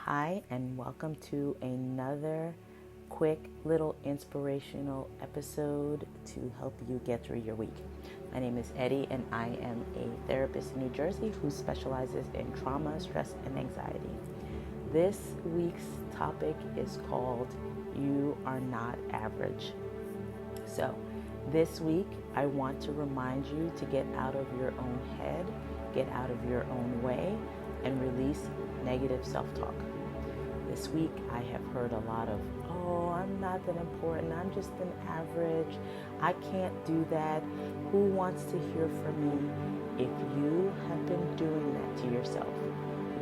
Hi, and welcome to another quick little inspirational episode to help you get through your week. My name is Eddie, and I am a therapist in New Jersey who specializes in trauma, stress, and anxiety. This week's topic is called You Are Not Average. So, this week, I want to remind you to get out of your own head, get out of your own way, and release negative self-talk. This week, I have heard a lot of, oh, I'm not that important, I'm just an average, I can't do that, who wants to hear from me? If you have been doing that to yourself,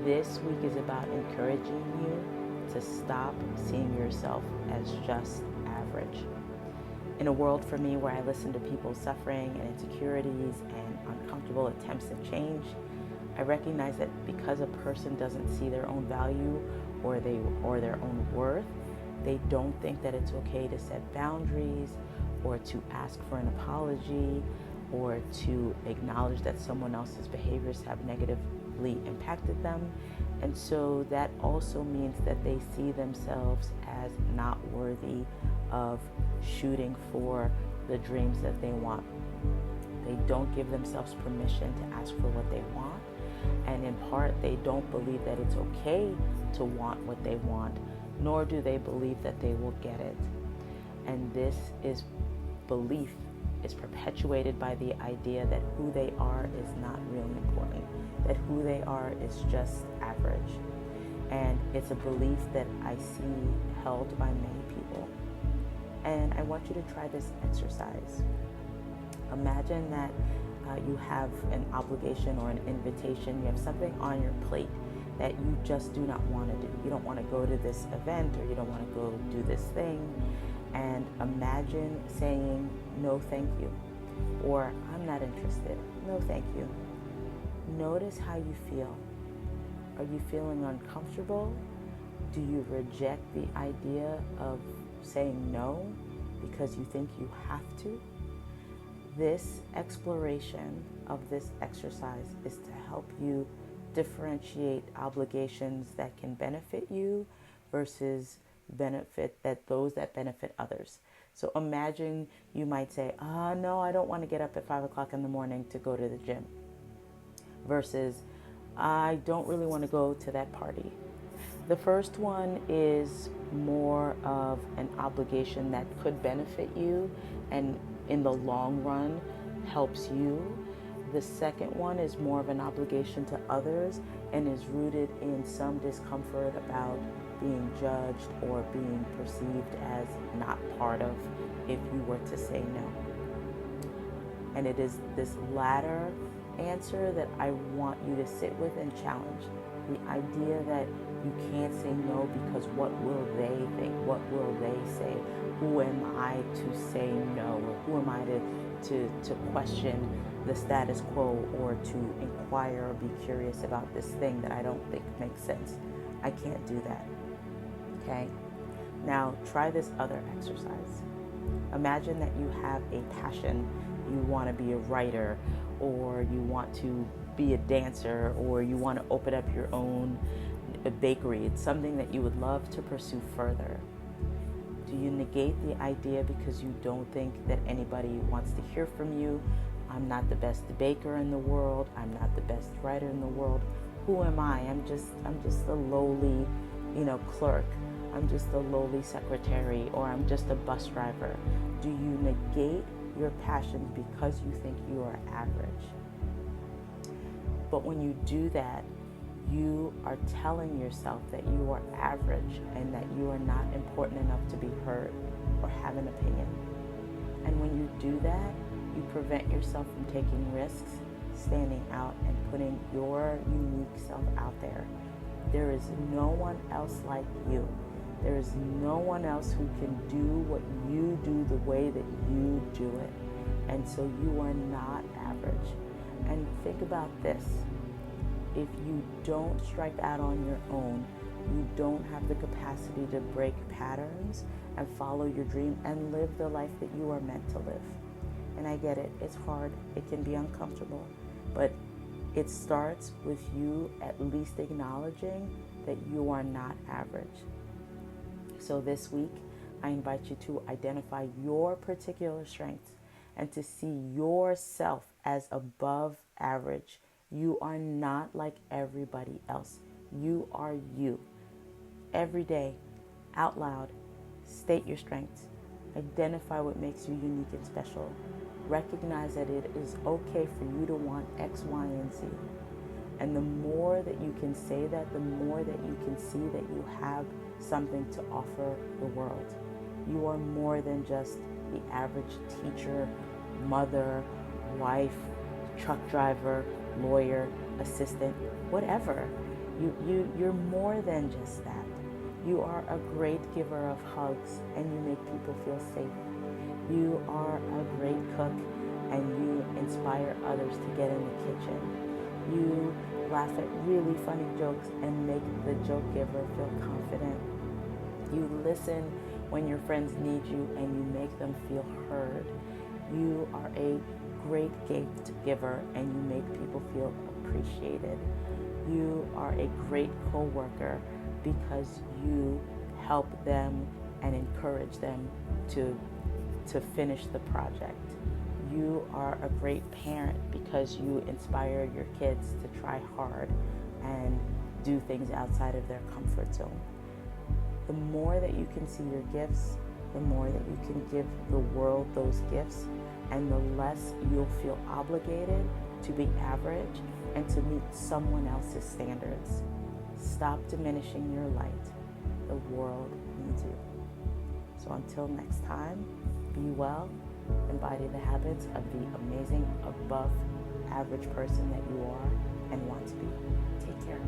this week is about encouraging you to stop seeing yourself as just average. In a world for me where I listen to people suffering and insecurities and uncomfortable attempts at change, I recognize that because a person doesn't see their own value or their own worth, they don't think that it's okay to set boundaries or to ask for an apology or to acknowledge that someone else's behaviors have negatively impacted them. And so that also means that they see themselves as not worthy of shooting for the dreams that they want. They don't give themselves permission to ask for what they want. And in part, they don't believe that it's okay to want what they want, nor do they believe that they will get it. And this belief is perpetuated by the idea that who they are is not really important, that who they are is just average. And it's a belief that I see held by many people. And I want you to try this exercise. Imagine that you have an obligation or an invitation, you have something on your plate that you just do not want to do. You don't want to go to this event, or you don't want to go do this thing. And imagine saying, no thank you, or I'm not interested, no thank you. Notice how you feel. Are you feeling uncomfortable? Do you reject the idea of saying no because you think you have to? This exploration of this exercise is to help you differentiate obligations that can benefit you versus those that benefit others. So imagine you might say, no, I don't want to get up at 5 o'clock in the morning to go to the gym, versus I don't really want to go to that party. The first one is more of an obligation that could benefit you and in the long run helps you. The second one is more of an obligation to others and is rooted in some discomfort about being judged or being perceived as not part of if you were to say no. And it is this latter answer that I want you to sit with and challenge. The idea that you can't say no because what will they think? What will they say? Who am I to say no? Or who am I to question the status quo or to inquire or be curious about this thing that I don't think makes sense? I can't do that. Okay? Now try this other exercise. Imagine that you have a passion. You want to be a writer, or you want to be a dancer, or you want to open up your own bakery. It's something that you would love to pursue further. Do you negate the idea because you don't think that anybody wants to hear from you? I'm not the best baker in the world. I'm not the best writer in the world. Who am I? I'm just a lowly, clerk. I'm just a lowly secretary, or I'm just a bus driver. Do you negate your passions because you think you are average? But when you do that, you are telling yourself that you are average and that you are not important enough to be heard or have an opinion. And when you do that, you prevent yourself from taking risks, standing out, and putting your unique self out there. There is no one else like you. There is no one else who can do what you do the way that you do it. And so you are not average. And think about this. If you don't strike out on your own, you don't have the capacity to break patterns and follow your dream and live the life that you are meant to live. And I get it. It's hard. It can be uncomfortable. But It starts with you at least acknowledging that you are not average. So this week, I invite you to identify your particular strengths and to see yourself as above average. You are not like everybody else. You are you. Every day, out loud, state your strengths. Identify what makes you unique and special. Recognize that it is okay for you to want X, Y, and Z. And the more that you can say that, the more that you can see that you have something to offer the world. You are more than just the average teacher, mother, wife, truck driver, lawyer, assistant, whatever. You're more than just that. You are a great giver of hugs and you make people feel safe. You are a great cook and you inspire others to get in the kitchen. You laugh at really funny jokes and make the joke giver feel confident. You listen when your friends need you and you make them feel heard. You are a great gift giver and you make people feel appreciated. You are a great co-worker because you help them and encourage them to finish the project. You are a great parent because you inspire your kids to try hard and do things outside of their comfort zone. The more that you can see your gifts, the more that you can give the world those gifts, and the less you'll feel obligated to be average and to meet someone else's standards. Stop diminishing your light. The world needs you. So until next time, be well, embody the habits of the amazing above average person that you are and want to be. Take care.